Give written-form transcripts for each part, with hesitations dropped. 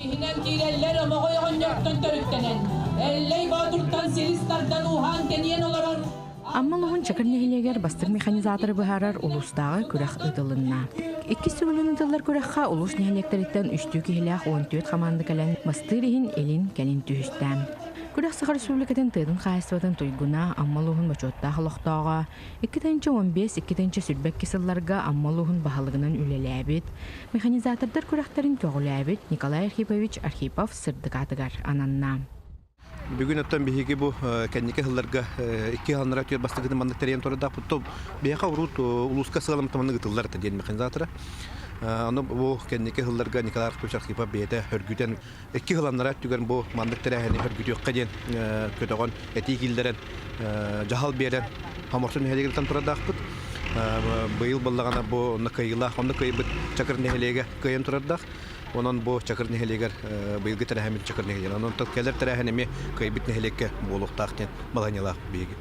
Hinen kireller ama koyun yoktan törüktenen. Elley Batur'tan Silistar'dan Uhan teniyen olarak. Аммалугун чакырнехилегер бастык механизаторы быһарар улустагы күрэх ытылынна. Икки сүгүлүн ытыллар күрэхха улус нехилектериттен үстүү кихилээх 14 команда кэлен мастырихин элин кэлин түһүстәм. Күрэх Сахар Республикатын тыдын хайстватын туйгуна аммалугун бачоттаа холохтоога 2-15 сүрбек кисылларга аммалугун баһалыгынан үлелээбит. Механизатордар күрэхтерин көгүлээбит Николай Архипович Архипов сырдыгатыгар ананна. Бүгін өттен бейге бұл кәнеке ғылларға 2 ғалынара түйер бастығыды маңдық тәрейін торыда бұтты бейқа ұрут ұлысқа сығалым таманды ғытылдар тәден механизаторы. Оны бұл кәнеке ғылларға Николай Архипович Архипов бейді үргүйден 2 ғалынара түйген бұл маңдық тәрейін үргүйді өққа ден көтіған әтей келдерін жағал берін хамырсын нәхелегіртен тұрады ақпыт. Бұйыл болағана бұл қайыла, оны қайыбыт чакыр нәхелеге қайын тұрардақ. Онан бу чакыр нехелегер быйылгы терәһәмит чакыр нехелегер. Онан тәкәләр терәһәнеме кайбит нехелеккә булуктактан баланялар биге.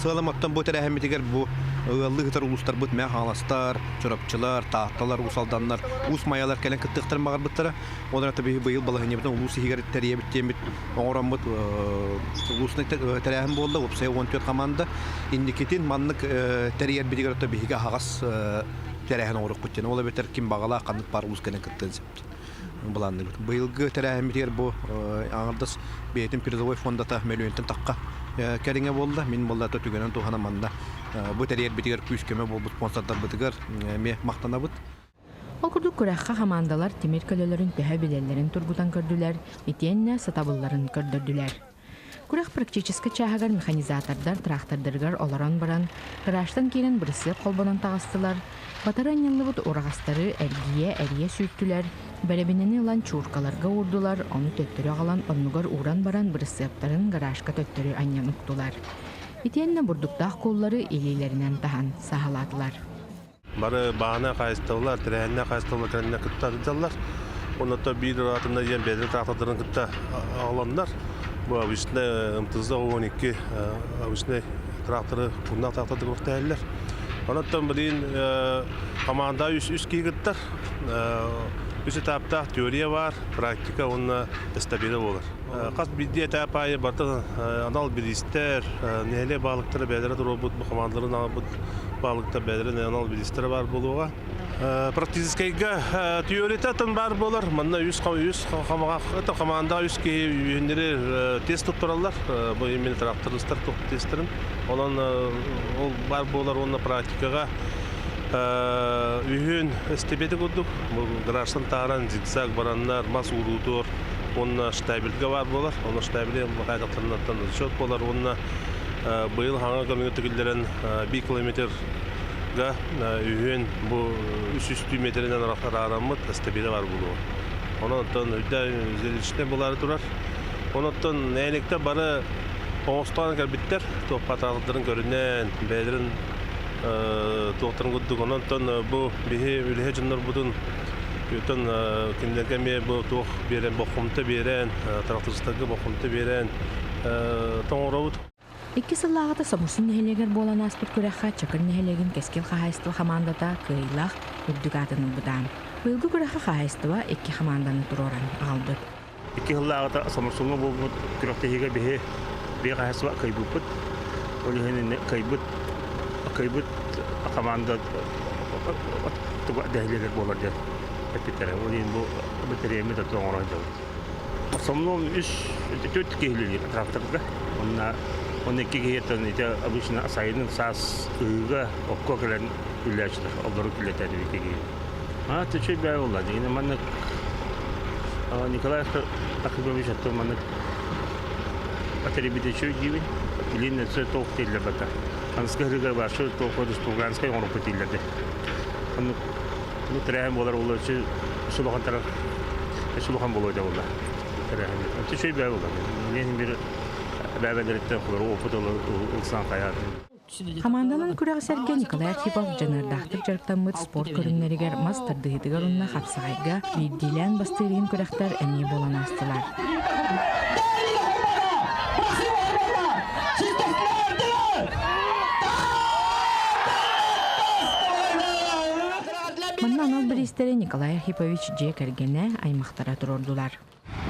Сыламаттан бу терәһәмитегер бу ыллыгытар улустар бут мә халастар, чорапчылар, тахталар, усалданнар, ус маялар кәлән кыттыктар магар буттара. Онан табы быйыл балаһынебен улус хигәр терәбит темит. Оңран бут улусны терәһәм булды, опсай 14 команда. Индикетин маннык терәйер бидигәр табы хигә хагас терәһен орык буттен. Ола бетер ким багала каныт бар улус кәлән кыттын септ. Буланды. Быйылгы терәһәмитер бу аңырдас бетин призовой фондата миллионтан такка кәреңе болды. Мен болда төтүгенен тухана манда. Бу терәйер бидигәр күскеме бу спонсордар битигәр ме мактанабыт. Ол курдук күрәхха командалар темир көлөлөрүн төһө билелерин тургутан көрдүләр, итенне сатабылларын көрдөрдүләр. Күрәх практически чагагар механизатордар трактордыргар оларан баран, гараждан кирен бирсеп колбонан тагыстылар. Батараннылыбыт урагастары әргие сүйттүләр. Бәрәбинене лан чуркаларга урдулар, оны төттөрө алан оннугар уран баран бирсептарын гаражга төттөрө аньян уктулар. Итенне бурдуктах коллары илелеринен тахан сахаладылар. Бары баана кайыстылар, тренне кайыстылар, тренне кыттадылар. Онда бир атында ен бедер трактордарын кытта аландар. Бу абышны ымтызда 12 абышны тракторы кунак тракторды куртайлар. Ондан билин команда үс кигиттер. Үс этапта теория бар, практика онна стабиль болар. Кас бидде этапай барды анал билистер, неле балыктар бедер робот бу командаларын алып балыкта бедер анал билистер бар болуга. Практическийга теориятан бар болар. Мында үс команда үс ки үйүндөрү тест туттуралар. Бу эми тракторлар тестерин. Онан ол бар болар онна практикага үйін стебеті көрдік. Граждан тағыран зигзаг бараннар, мас урутор, онна штабельге бар болар. Онна штабеле қайдақтарынаттан шот болар. Онна бұйыл хаңа көліңеттігілдерін 1 километрға үйін 300 метрінен арамыд стабеле бар болуы. Онаттан үйді үзелішіне болары тұрар. Онаттан нәйлекті бары оңыстан кәрбіттер, патағылдырын көрінен, бәдірін тоқтарын көддік. Онаттан бұл бейе үліге жынлар бұдың өтін кімдерге бұл тоқ берен, боқымты берен, трактористарға боқымты берен тоңыра бұд. Икки сыллағыта самусын нехелегер болан аспыт күрәхха чакыр нехелеген кескел хахайстыл командата кыйлах үрдүгатының бұдан. Бұйылғы күрәхха хахайстыва 2 команданы тұроран алды. Икки сыллағыта самусынға бұл күрәхтеге бейе хахайстыва кайбыпыт. Олығын кайбыт команда туга дәһлегер болар дә. Әпитәре олын бу бетереме дә тоңгыран жау. Сомном 3 килограмм тракторга. Онна кигетен ите обычно сайын сас ыга окко келен үләчләр, алдар үләтәде киге. Төче бай улла дигән мәнне Николай Архипович атты мәнне атрибите чөй дивен. Илинне цветов телле бата. Анскарыга башы тоқыдыс туганскай орып кетилерде. Аны трәм болар улар чы сулухан тарап сулухан болой да улар. Трәм. Төче бай улла. Мен бир бәбәдәртә хуру опытылы улсан каят. Команданын күрәгә сәргә Николай Архипов жанардахтык жарктамыт спорт көрүннәригәр мастырдыгыдыгар унна хапсагайга биддилән бастырыгын күрәктәр әни болан астылар. истери Николай Архипович же кергене аймактара турордулар.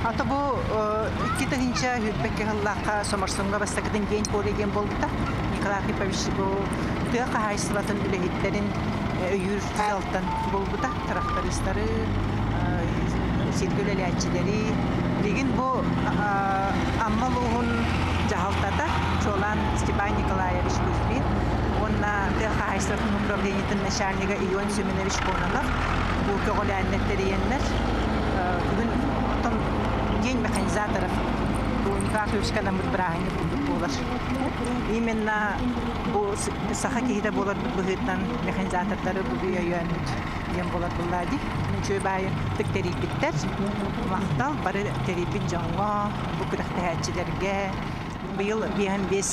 Ата бу икки тагынча хүтбекке халлакка соморсунга бастакыдын ген полеген болду. Николай Архипович бу тыга хайсылатын үлехиттерин өйүр талтан болду да трактористтары, силгөлелячилери деген бу аммалугун жахалтата чолан Степан Николаевич Кузьмин. Онна тыга хайсылатын управлениятын начальника Ион Семенович Кононов бу көголяннеттериеннер бүгүн день механизаторов у Николая Архиповича нам брахани булар. Именно бу сахакида булар быгытан механизаторлары бу яйын ем булар буллади. Ничего бай тектери биттер. Мактал бары терипит жаңга бу кырактаачыларга быйыл 5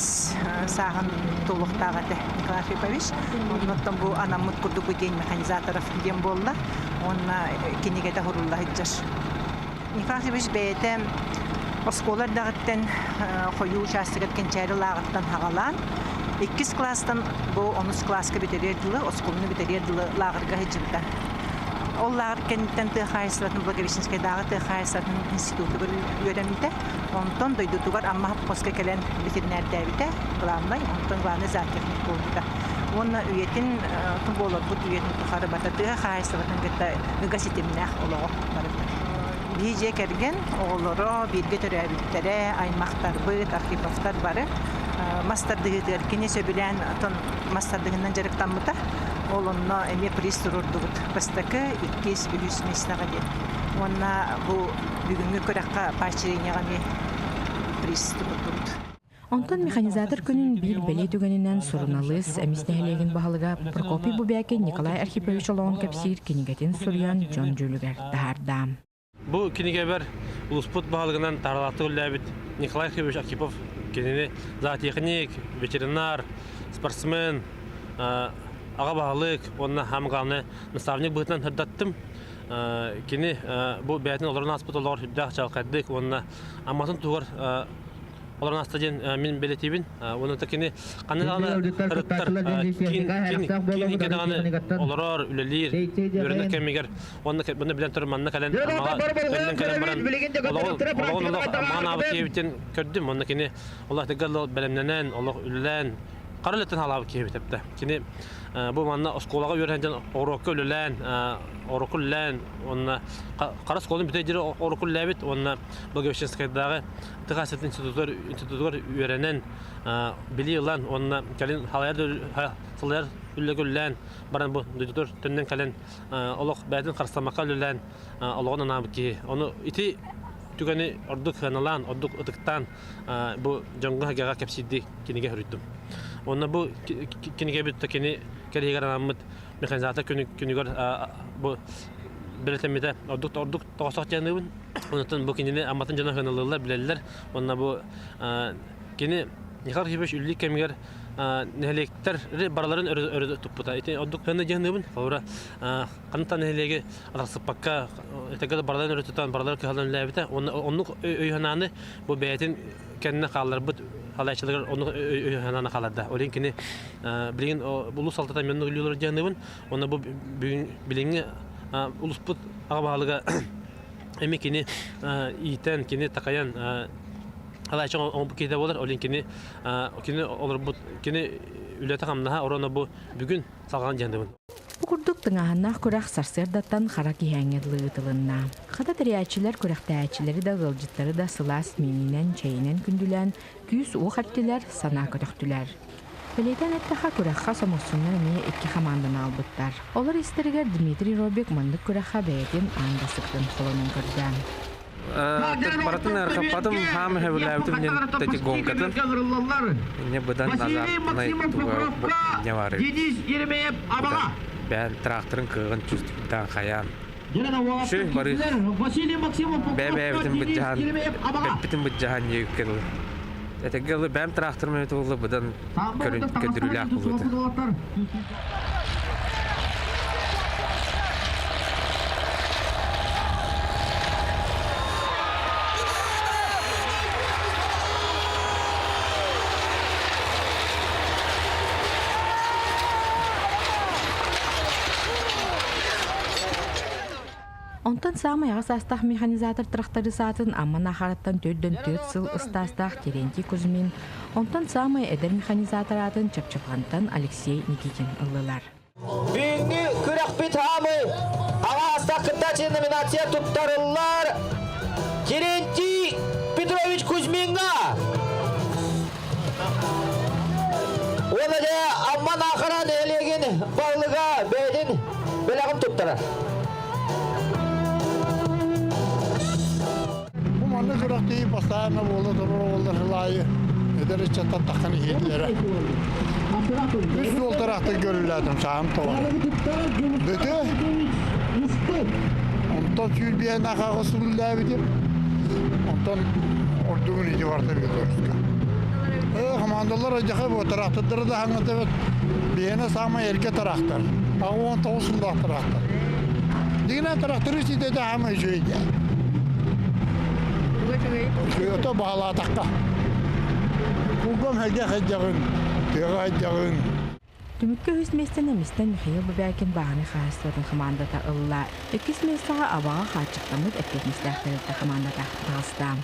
сагын толуктагы Николай Архипович. Оннан бу анамыт курду бу день механизаторов ем болла. Онна кинигете хорулла хиджаш. Николай Архипович бәйтем осколар дағыттен қою участығыт кенчәрі лағыттан хағалан. 2 класстан бұл 10 класска бітерер дылы, осколыны бітерер дылы лағырға хеджімді. Ол лағыр кенттен Тыхайсылатын, Благовещенскай дағы Тыхайсылатын институты бір өремді. Онтон дойдутуғар амма хапқосқа келен ветеринар дәбіті главный, онтон главный зоотехник болдыда. Онна үйетін тұн болар бұд үйетін тұқары бата Тыхайсылатын гетта үгасетемінәқ олығы барыды. Бейже керген оғылыры, берге төрәбіттері, аймақтар бұд, архиповтар бары. Мастардығыдыр, кене сөбілен мастардығынан жарықтан бұта. Олынна әме приз тұрырды бұд. Бастықы 200 месінаға ден. Онна бұл бүгінгі көрәққа поощрениеғаны приз тұрырды бұд. Онтон механизатор күнін бир бәле түгенінен сұрыналыс әміснәлеген бағылыға Прокопий Бубяке Николай Архипович олығын кәпсир кенегетін сұрыян жон жөлігер дағардам. Бұл кенеге бір ұлыспұт бағылығынан таралақты үлләбіт Николай Архипович Архипов кенені зоотехник, ветеринар, спортсмен, аға бағылық, онына хамғалыны наставник бұғытынан хүрдаттым. Кені бұл бәйтін оларын аспыт олар хүрдақ жалқаддық, онына амматын туғыр оларын астаден мен белетебін. Оны тәкені қанығаны ұрыттар, кейін кедағаны оларар, үлелер, өрінді кәмегер. Бұны білен тұрым манна кәлен, өнден кәлен баран. Олағын маған абы кейбіттен көрдім. Оны кені олақ дегал бәлемненен, олақ үлелен, қарылеттен халабы кейбітіпті. Кені бұл манна осколаға өренден орокы үлелен, орокы үлелен, қара сколын бітейдері орокы үлелебіт, оны Благовещенскайдағы Тыхайсылат институтугар үйренен били ұлан, оны кәлін халайар үллегі үллән, баран бұл дүйтутур түннен кәлін олық бәйтін қарыстамаққа үллән олығын анабыт кейі. Оны ити түгені ордық ғаналан, ордық ұтықтан бұл жоңғы ғаға кәпсейді кенеге хүріттім. Оны бұл кенеге бүтті кені кәлігер анамыт механизатор күнігер бұл білетемеді ордық тоғысақ жәнігін. Онытын бұл кенені аматын жана ғаналылар білелілер. Оны бұл кені Николай Архипович үллік кәмегер нәхелектері бараларын өрі тұппыта. Ордық ғаны жәнігін. Қанытан нәхелегі арақсыппаққа әтәгілі бараларын өрі тұтан баралар кәлін ләбіті. Оның өйхананы бұл бәйтін кәніне қалар бұд халайшылығыр оның өйхананы қалады. Олен кені білген ұлы салтата менің үлілер жәнігін. Оны бұл біліңі ұлыспұт ағабағалыға әме кені ийтен, кені тақаян халайшың оң кейді болар. Олен кені олар бұд кені үлеті қамнаға орона бұл бүгін салған жәнігін. Бұқұрдық тыңағаннақ көрақ сарсырдаттан қара кейәңерлі ұтылынна. Қада тіриячілер көрәқтәячілері да ғылжыттары да сылас мемінен, чайынан күнділән, күйіс уқ әттілер, сана көріқтілер. Білейден әттіға көрәққа сомырсыннан әме екі қамандын албыттар. Олар істерігер Дмитрий Робек мандық көрәққа бәйетін аңдасықтың қолының көрді. Баратын әрқападым хам хәвіләбітім мен тәте гонкатын. Не бұдан азартынай туға не бар еді. Бәл тракторын кығын чүстіктен қаян. Шүй бары бәбәбітім бітім бұджахан егіп келі. Әтегілі бәм трактормен өті олы бұдан көдірілі ақ бұлыды. Онтан самай ағас астақ механизатор трактары сатын амман ахараттан төрдөн 4 сыл ыстастақ Терентий Кузьмин, онтан самай эдер механизатор атын чапчапхантан Алексей Никитин ыллылар. Бүгінгі күрек бит хамы ағас астақ кытачы номинация туттарылар Терентий Петрович Кузьминға. Оны де амман ақыран әлеген бағлыға бәйден бәләғым туттарар. Anda kurakti pasana bola doğru hılayı eder çatan takan hiyelere. Üst yol tarafta görüldüm sağım tovar. Dedi. Ondan tüy bir yana kağısını bidim. Ondan ordumun idi vardı bir doğruska. Komandolar acaba bu taraftadır da hangi evet bir yana sağma erke taraftar. Ağuan tavusunda taraftar. Dine taraftarı işte de hemen şöyle. Şöyle bağla takka. Kugam hege hecegin, tega hecegin. Tümükkä hüsmestene misten Mikhail Babyakin bağını xaasların komandata ılla. Ekis mestağa abağa xaçıqtamıd etletmişlerdirdi komandata Dağıstam.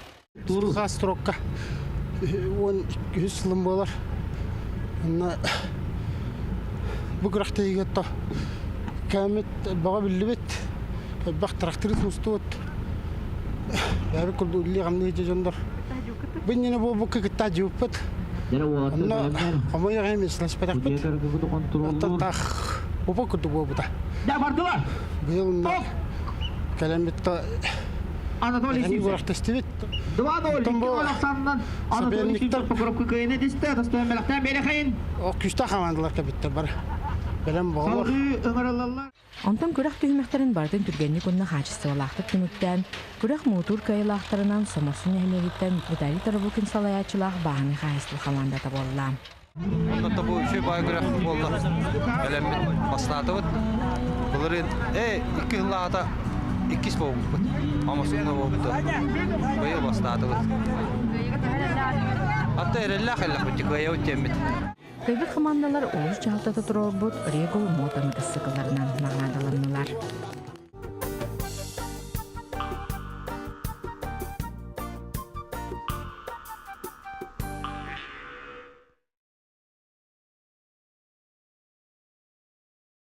Xas trokka. 200 yılın bolar. Bu kırakta yigetti. Kamet bağa billibet. Bak traktörüs mustut. Ya bir kuldu illi gamni jandar. Ben yine bu kıkta jupet. Ama ya hem slash petak pet. Tak. Bu kudu bu da. Ne vardılar? Benim kalamet Anatoly Sivit. Kırakta stivit. 2-0 Alaksan'dan Anatoly Sivit Pokrovka köyüne diste. Dostoyen melekten beri kayın. O küste kamandılar kabitte bara. Belem bağlar. Sağlı Ömer Allah'lar. Ondan kurak tühümeklerin bardın türgenli konuna haçısı valaqtık tümükten, kurak motor kayılaqtarынан Samosun Ehmegitten Vitali Tarabuk'un salayaçılaq bağını xahisli komandata bollam. Onda da bu şey baygırak oldu. Ölemmet baslatı var. Bunların iki yıllarda ikisi olmuş. Ama sonra oldu. Böyle baslatı var. Hatta erellah bitti kaya utemmet. Bebek komandalar olus çaltata turobut Regul motamı kısıklarından mağnadalanırlar.